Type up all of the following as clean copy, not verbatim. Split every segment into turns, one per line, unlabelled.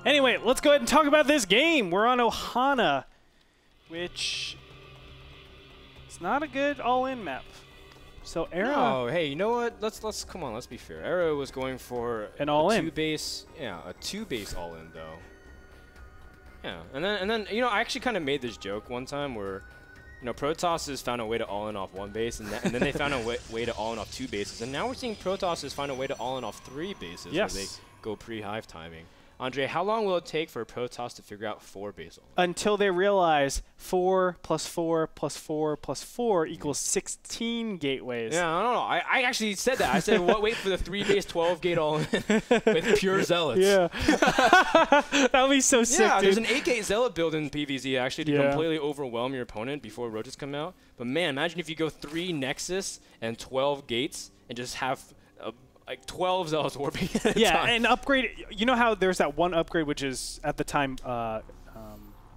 Anyway, let's go ahead and talk about this game. We're on Ohana, which it's not a good all-in map. So Era.
Oh, hey, you know what? Let's come on. Let's be fair. Era was going for
an all-in.
A two-base all-in though. Yeah, and then you know I actually kind of made this joke one time where, you know, Protoss found a way to all-in off one base, and then they found a way to all-in off two bases, and now we're seeing Protoss find a way to all-in off three bases.
Yes.
Where they go pre-hive timing. Andre, how long will it take for Protoss to figure out 4 base all-in?
Until they realize 4 plus 4 plus 4 plus 4 equals 16 gateways.
Yeah, I don't know. I actually said that. I said, wait for the 3 base 12 gate all-in with pure zealots.
Yeah. That would be so sick,
yeah,
dude.
there's an 8 gate zealot build in PvZ actually to completely overwhelm your opponent before roaches come out. But man, imagine if you go 3 Nexus and 12 gates and just have like 12 zealots warping at a time.
Yeah, and upgrade. You know how there's that one upgrade which is at the time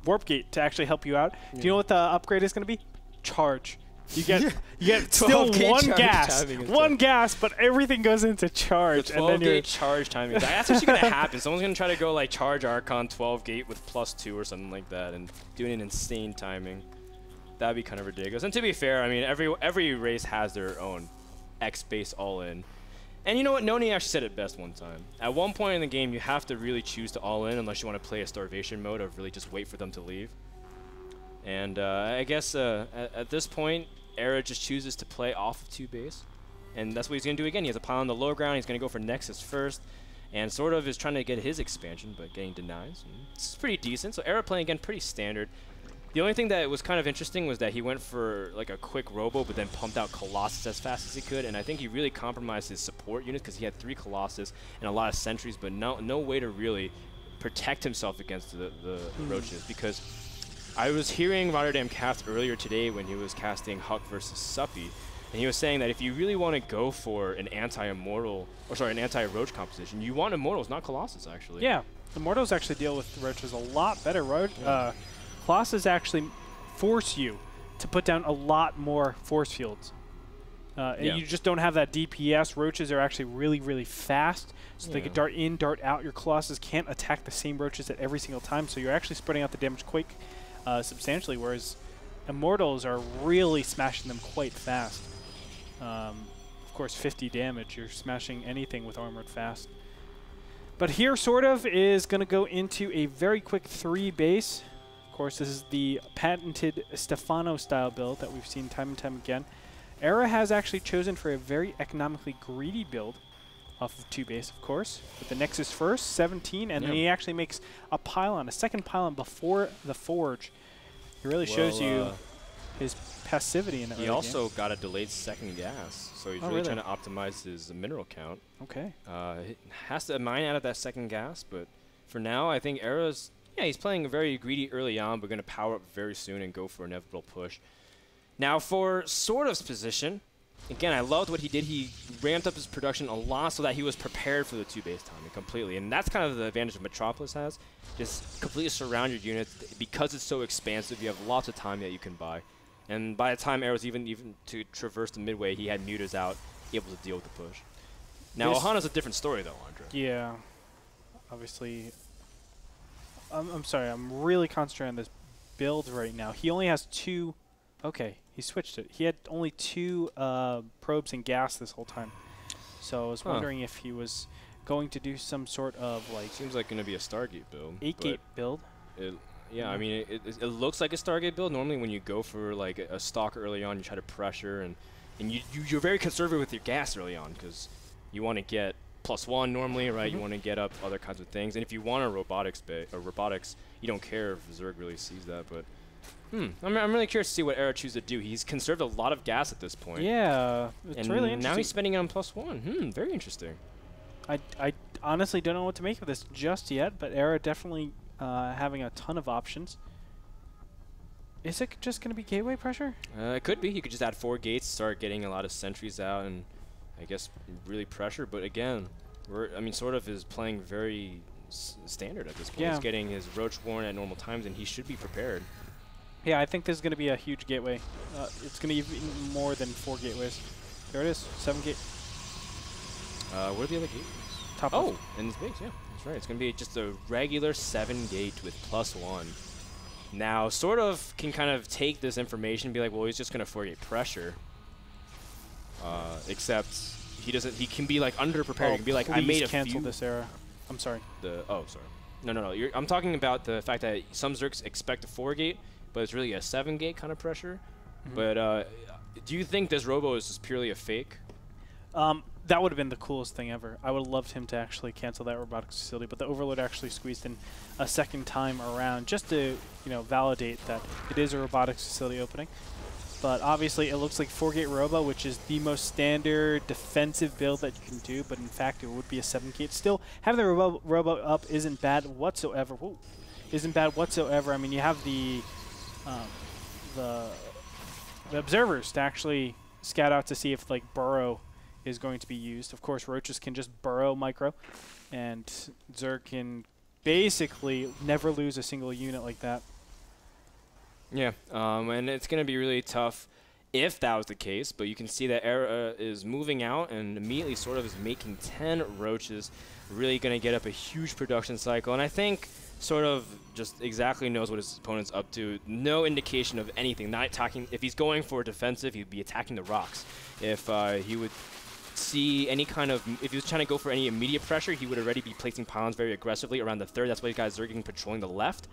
warp gate to actually help you out. Yeah. Do you know what the upgrade is going to be? Charge. You get still one gas, but everything goes into charge.
The 12 gate charge timing. That's actually going to happen. Someone's going to try to go like charge Archon 12 gate with +2 or something like that, and doing an insane timing. That'd be kind of ridiculous. And to be fair, I mean every race has their own X base all in. And you know what? Noni actually said it best one time. At one point in the game, you have to really choose to all in unless you want to play a starvation mode or really just wait for them to leave. And I guess at this point, Era just chooses to play off of 2 base. And that's what he's going to do again. He has a pile on the low ground. He's going to go for Nexus first. And Sortof is trying to get his expansion, but getting denies. It's pretty decent. So Era playing again pretty standard. The only thing that was kind of interesting was that he went for like a quick robo, but then pumped out Colossus as fast as he could, and I think he really compromised his support units because he had 3 Colossus and a lot of sentries, but no way to really protect himself against the roaches. Because I was hearing Rotterdam cast earlier today when he was casting Huck versus Suppy, and he was saying that if you really want to go for an anti-immortal, or sorry, an anti-roach composition, you want immortals, not Colossus actually.
Yeah, immortals actually deal with roaches a lot better. Colossus actually force you to put down a lot more force fields. And you just don't have that DPS. Roaches are actually really, really fast, so they can dart in, dart out. Your Colossus can't attack the same roaches at every single time, so you're actually spreading out the damage quite substantially, whereas Immortals are really smashing them quite fast. Of course, 50 damage. You're smashing anything with armored fast. But here, Sortof is going to go into a very quick 3 base. Of course, this is the patented Stefano-style build that we've seen time and time again. Era has actually chosen for a very economically greedy build off of 2 base, of course, with the Nexus first, 17, and then he actually makes a pylon, a second pylon before the Forge. It really shows you his passivity in the early game.
He also got a delayed second gas, so he's really trying to optimize his mineral count.
Okay.
He has to mine out of that second gas, but for now, I think Era's... Yeah, he's playing very greedy early on, but going to power up very soon and go for an inevitable push. Now, for Sortof's position, again, I loved what he did. He ramped up his production a lot so that he was prepared for the 2 base timing completely. And that's kind of the advantage that Metropolis has. Just completely surround your units. Because it's so expansive, you have lots of time that you can buy. And by the time Era's even to traverse the midway, he had mutas out, able to deal with the push. Now, Ohana's a different story, though, Andre.
Yeah. Obviously... I'm sorry, I'm really concentrating on this build right now. He only has 2... Okay, he switched it. He had only 2 probes and gas this whole time. So I was wondering if he was going to do some sort of like...
Seems like going to be a Stargate build.
8-gate build?
Yeah, I mean, it looks like a Stargate build. Normally when you go for like a stock early on, you try to pressure, and you're very conservative with your gas early on because you want to get +1 normally, right? You want to get up other kinds of things. And if you want a robotics, you don't care if Zerg really sees that, but... I'm really curious to see what Era chooses to do. He's conserved a lot of gas at this point.
Yeah, it's really interesting.
Now he's spending it on +1. Very interesting.
I honestly don't know what to make of this just yet, but Era definitely having a ton of options. Is it just going to be gateway pressure?
It could be. You could just add 4 gates, start getting a lot of sentries out, and I guess really pressure. But again, Sortof is playing very standard at this point. He's getting his Roach Warren at normal times, and he should be prepared.
Yeah, I think this is going to be a huge gateway. It's going to be even more than 4 gateways. There it is, 7 gate.
What are the other gateways?
top.
Oh, in this base, yeah, that's right. It's gonna be just a regular 7-gate with +1. Now, Sortof can kind of take this information and be like, well, he's just gonna 4-gate pressure. Except he doesn't. He can be like underprepared. He can be like, I made a
cancel this era. I'm sorry.
Oh, sorry. No. I'm talking about the fact that some Zergs expect a 4-gate, but it's really a 7-gate kind of pressure. But do you think this Robo is just purely a fake?
That would have been the coolest thing ever. I would have loved him to actually cancel that robotics facility, but the Overlord actually squeezed in a second time around just to, validate that it is a robotics facility opening. But obviously, it looks like 4-gate Robo, which is the most standard defensive build that you can do, but in fact, it would be a 7-gate. Still, having the Robo up isn't bad whatsoever. Whoa. Isn't bad whatsoever. I mean, you have the observers to actually scout out to see if, like, Burrow is going to be used. Of course, Roaches can just burrow micro, and Zerg can basically never lose a single unit like that.
Yeah, and it's going to be really tough if that was the case, but you can see that Era is moving out and immediately Sortof is making 10 Roaches, really going to get up a huge production cycle, and I think Sortof just exactly knows what his opponent's up to. No indication of anything. Not attacking. If he's going for defensive, he'd be attacking the rocks. If he would see any kind of, if he was trying to go for any immediate pressure, he would already be placing pylons very aggressively around the third. That's why you guys are zerging patrolling the left.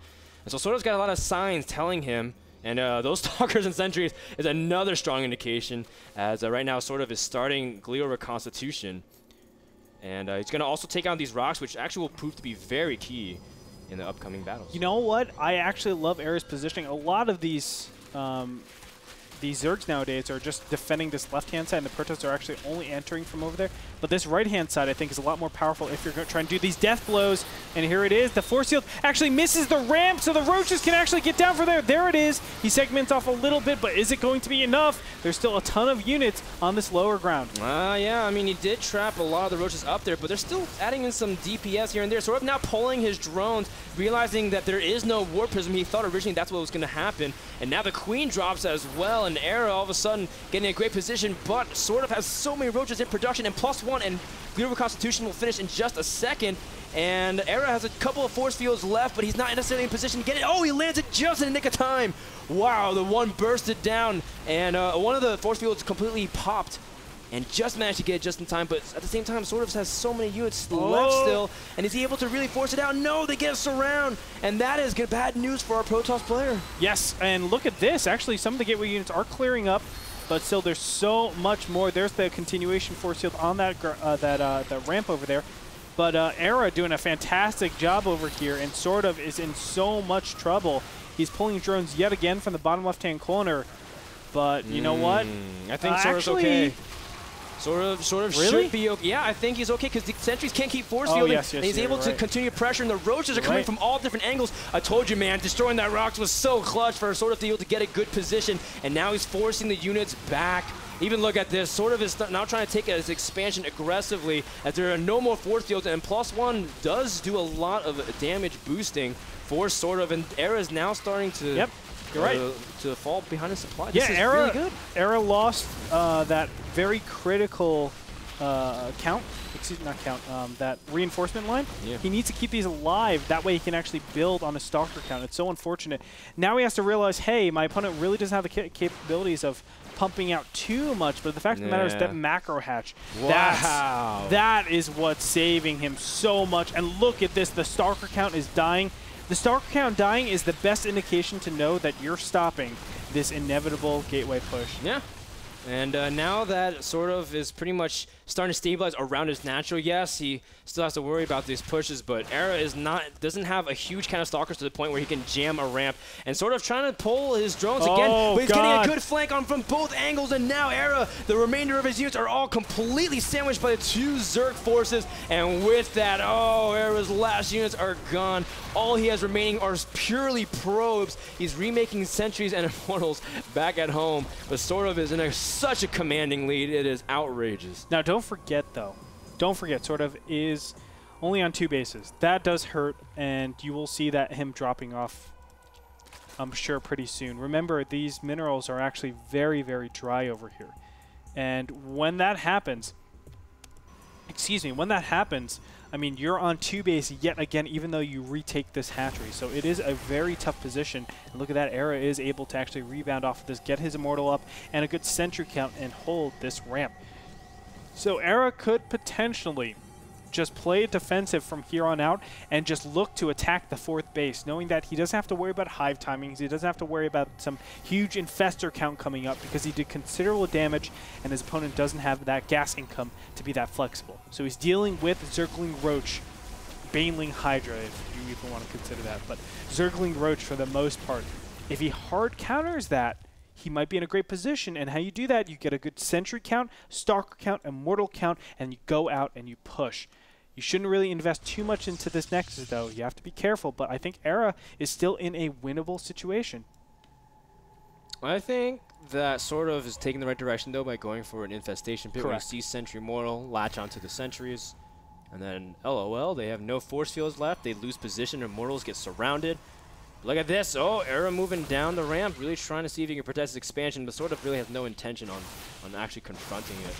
And so Sortof's got a lot of signs telling him, and those Stalkers and Sentries is another strong indication, as right now Sortof is starting Glior Reconstitution. And he's going to also take out these rocks, which actually will prove to be very key in the upcoming battles. You
know what? I actually love Era's positioning. A lot of these Zergs nowadays are just defending this left-hand side, and the Protoss are actually only entering from over there. But this right-hand side, I think, is a lot more powerful if you're going to try and do these death blows. And here it is. The force field actually misses the ramp, so the Roaches can actually get down from there. There it is. He segments off a little bit, but is it going to be enough? There's still a ton of units on this lower ground.
Yeah, I mean, he did trap a lot of the Roaches up there, but they're still adding in some DPS here and there. Sort of now pulling his drones, realizing that there is no War Prism. He thought originally that's what was going to happen. And now the Queen drops as well, and Era all of a sudden getting a great position, but Sortof has so many Roaches in production, and +1, and Glior Reconstitution will finish in just a second. And Era has a couple of force fields left, but he's not necessarily in position to get it. Oh, he lands it just in the nick of time. Wow, the one bursted down, and one of the force fields completely popped and just managed to get it just in time, but at the same time, Sortof has so many units left still, and is he able to really force it out? No, they get a surround, and that is bad news for our Protoss player.
Yes, and look at this. Actually, some of the gateway units are clearing up, but still there's so much more. There's the continuation force field on that that ramp over there. But Era doing a fantastic job over here, and Sortof is in so much trouble. He's pulling drones yet again from the bottom left-hand corner, but you know what?
I think Sortof's okay. Sortof
really?
Should be okay. Yeah, I think he's okay because the sentries can't keep force fielding.
Yes,
and he's able to continue pressure, and the Roaches are coming from all different angles. I told you, man, destroying that rocks was so clutch for Sortof to be able to get a good position, and now he's forcing the units back. Even look at this. Sortof is now trying to take his expansion aggressively as there are no more force fields, and +1 does do a lot of damage boosting for Sortof, and Era is now starting to
You're right.
To fall behind the supply.
Yeah,
this is really good.
Era lost that very critical that reinforcement line.
Yeah.
He needs to keep these alive. That way he can actually build on a Stalker count. It's so unfortunate. Now he has to realize, hey, my opponent really doesn't have the capabilities of pumping out too much, but the fact of the matter is that macro hatch, that is what's saving him so much. And look at this, the Stalker count is dying. The Stalker count dying is the best indication to know that you're stopping this inevitable gateway push.
Yeah. And now that Sortof is pretty much starting to stabilize around his natural, yes, he still has to worry about these pushes, but Era doesn't have a huge count of Stalkers to the point where he can jam a ramp. And Sortof trying to pull his drones again, but he's getting a good flank on from both angles, and now Era, the remainder of his units are all completely sandwiched by the two Zerg forces, and with that, Era's last units are gone. All he has remaining are purely probes. He's remaking sentries and immortals back at home, but Sortof is in such a commanding lead, it is outrageous.
Now don't forget though, Sortof is only on 2 bases. That does hurt, and you will see that him dropping off, I'm sure, pretty soon. Remember, these minerals are actually very, very dry over here. And when that happens, I mean, you're on 2 base yet again, even though you retake this hatchery. So it is a very tough position. And look at that, Era is able to actually rebound off of this, get his Immortal up, and a good sentry count, and hold this ramp. So Era could potentially just play defensive from here on out and just look to attack the 4th base, knowing that he doesn't have to worry about hive timings, he doesn't have to worry about some huge infestor count coming up because he did considerable damage and his opponent doesn't have that gas income to be that flexible. So he's dealing with Zergling Roach, Baneling Hydra, if you even want to consider that, but Zergling Roach for the most part. If he hard counters that, he might be in a great position, and how you do that, you get a good sentry count, stalker count, immortal count, and you go out and you push. You shouldn't really invest too much into this Nexus, though. You have to be careful, but I think Era is still in a winnable situation.
I think that Sortof is taking the right direction, though, by going for an infestation pit.
Correct.
When you see Sentry Mortal latch onto the sentries, and then LOL, they have no force fields left. They lose position, Immortals get surrounded. Look at this. Oh, Era moving down the ramp, really trying to see if he can protect his expansion, but Sortof really has no intention on actually confronting it,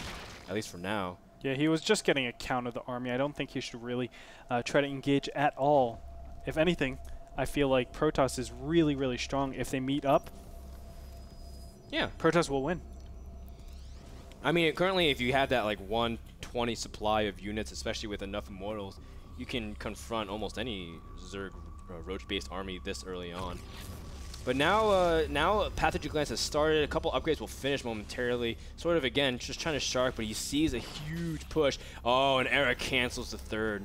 at least for now.
Yeah, he was just getting a count of the army. I don't think he should really try to engage at all. If anything, I feel like Protoss is really, really strong. If they meet up,
yeah,
Protoss will win.
I mean, currently, if you have that like 120 supply of units, especially with enough Immortals, you can confront almost any Zerg Roach-based army this early on. But now, now Pathogen Glance has started. A couple upgrades will finish momentarily. Sort of, again, just trying to shark, but he sees a huge push. Oh, and Era cancels the 3rd.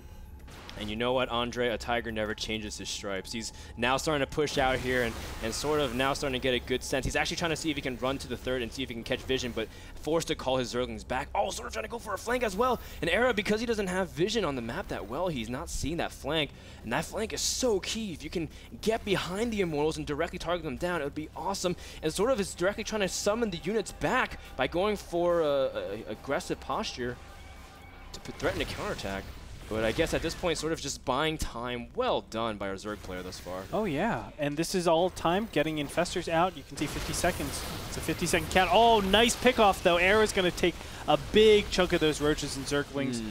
And you know what, Andre? A tiger never changes his stripes. He's now starting to push out here and sort of now starting to get a good sense. He's actually trying to see if he can run to the 3rd and see if he can catch vision, but forced to call his Zerglings back. Oh, sort of trying to go for a flank as well. And Era, because he doesn't have vision on the map that well, he's not seeing that flank. And that flank is so key. If you can get behind the Immortals and directly target them down, it would be awesome. And sort of is directly trying to summon the units back by going for aggressive posture to threaten a counterattack. But I guess at this point, sort of just buying time. Well done by our Zerg player thus far.
Oh, yeah. And this is all time getting Infestors out. You can see 50 seconds. It's a 50-second count. Oh, nice pickoff, though. Era's going to take a big chunk of those Roaches and Zerglings.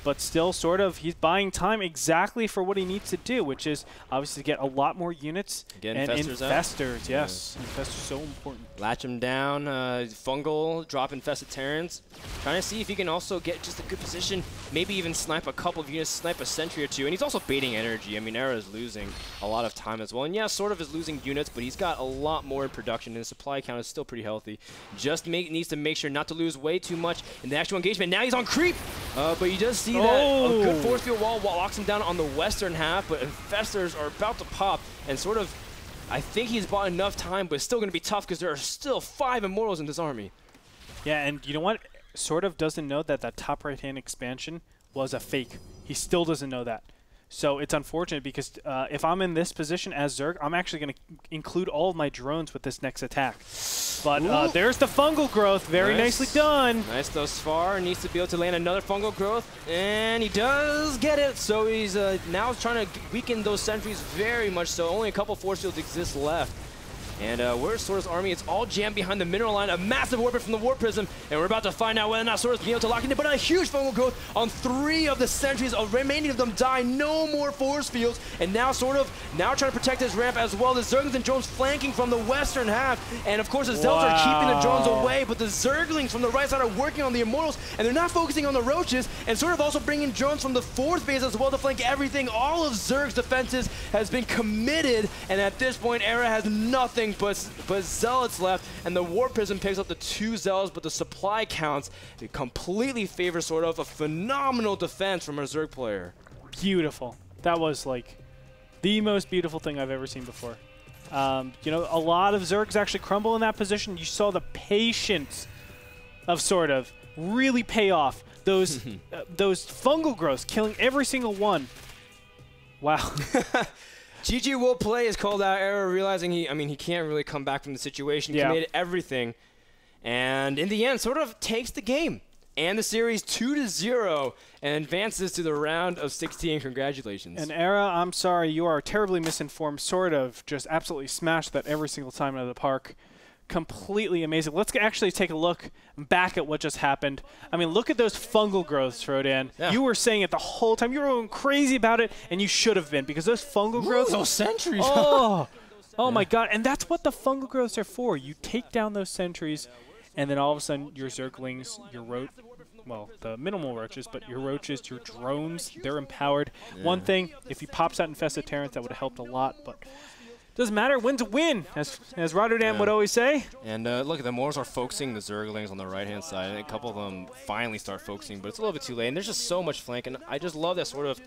But still, sort of, he's buying time exactly for what he needs to do, which is obviously get a lot more units.
Get
and
Infestors
yes. Yeah. Infestors so important.
Latch him down, fungal, drop infested Terrans. Trying to see if he can also get just a good position, maybe even snipe a couple of units, snipe a sentry or two. And he's also baiting energy. I mean, Era is losing a lot of time as well. And yeah, sort of is losing units, but he's got a lot more in production, and his supply count is still pretty healthy. Just needs to make sure not to lose way too much in the actual engagement. Now he's on creep, but you just see that a good force field wall locks him down on the western half, but Infestors are about to pop, and sort of, I think he's bought enough time, but it's still going to be tough because there are still 5 Immortals in this army.
Yeah, and you know what? Sort of doesn't know that that top right-hand expansion was a fake. He still doesn't know that. So it's unfortunate because if I'm in this position as Zerg, I'm actually going to include all of my drones with this next attack. But there's the fungal growth. Very nicely done.
Nice thus far. Needs to be able to land another fungal growth. And he does get it. So he's now trying to weaken those sentries very much so. Only a couple force fields exist left. And where's Sortof's army? It's all jammed behind the mineral line. A massive orbit from the Warp Prism. And we're about to find out whether or not Sortof's being able to lock it in. But a huge fungal growth on 3 of the sentries. Remaining of them die. No more force fields. And now Sortof now trying to protect his ramp as well. The Zerglings and drones flanking from the western half. And of course the Zelts are keeping the drones away. But the Zerglings from the right side are working on the Immortals. And they're not focusing on the Roaches. And Sortof also bringing drones from the 4th base as well to flank everything. All of Zerg's defenses has been committed. And at this point, Era has nothing but Zealots left, and the Warp Prism picks up the 2 Zealots, but the supply counts completely favor Sortof. A phenomenal defense from our Zerg player.
Beautiful. That was like the most beautiful thing I've ever seen before. You know, a lot of Zergs actually crumble in that position. You saw the patience of Sortof really pay off. Those those fungal growths killing every single one. Wow.
GG will play is called out. Era realizing he can't really come back from the situation. He committed everything, and in the end, Sortof takes the game and the series 2-0 and advances to the round of 16. Congratulations.
And Era, I'm sorry, you are terribly misinformed. Sortof just absolutely smashed that every single time out of the park. completely amazing. Let's actually take a look back at what just happened. I mean, look at those fungal growths, Frodan. Yeah. You were saying it the whole time. You were going crazy about it, and you should have been, because those fungal growths.
Those sentries.
Oh, oh my God. And that's what the fungal growths are for. You take down those sentries, and then all of a sudden your Zerglings, your well, the minimal roaches, but your roaches, your drones, they're empowered. Yeah. One thing, if he pops out Infested Terrans, that would have helped a lot, but doesn't matter. Win's a win, as Rotterdam would always say.
And look, the Moors are focusing the Zerglings on the right-hand side, and a couple of them finally start focusing, but it's a little bit too late. And there's just so much flank, and I just love that sort of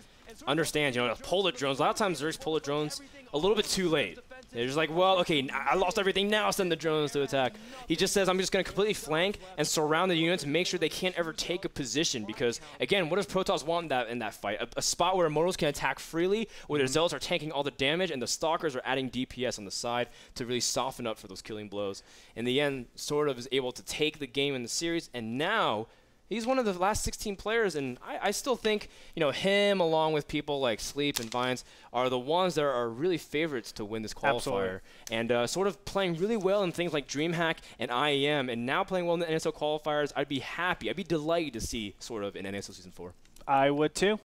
understands, you know, pull the drones. A lot of times Zergs pull the drones a little bit too late. They're just like, well, okay, I lost everything, now send the drones to attack. He just says, I'm just going to completely flank and surround the units and make sure they can't ever take a position, because, again, what does Protoss want in that fight? A spot where Immortals can attack freely, where their Zealots are tanking all the damage, and the Stalkers are adding DPS on the side to really soften up for those killing blows. In the end, Sortof is able to take the game in the series, and now he's one of the last 16 players, and I still think, you know, him along with people like Sleep and Vines are the ones that are really favorites to win this qualifier. Absolutely. And sort of playing really well in things like DreamHack and IEM, and now playing well in the NSL qualifiers. I'd be happy. I'd be delighted to see Sortof in NSL Season 4.
I would too.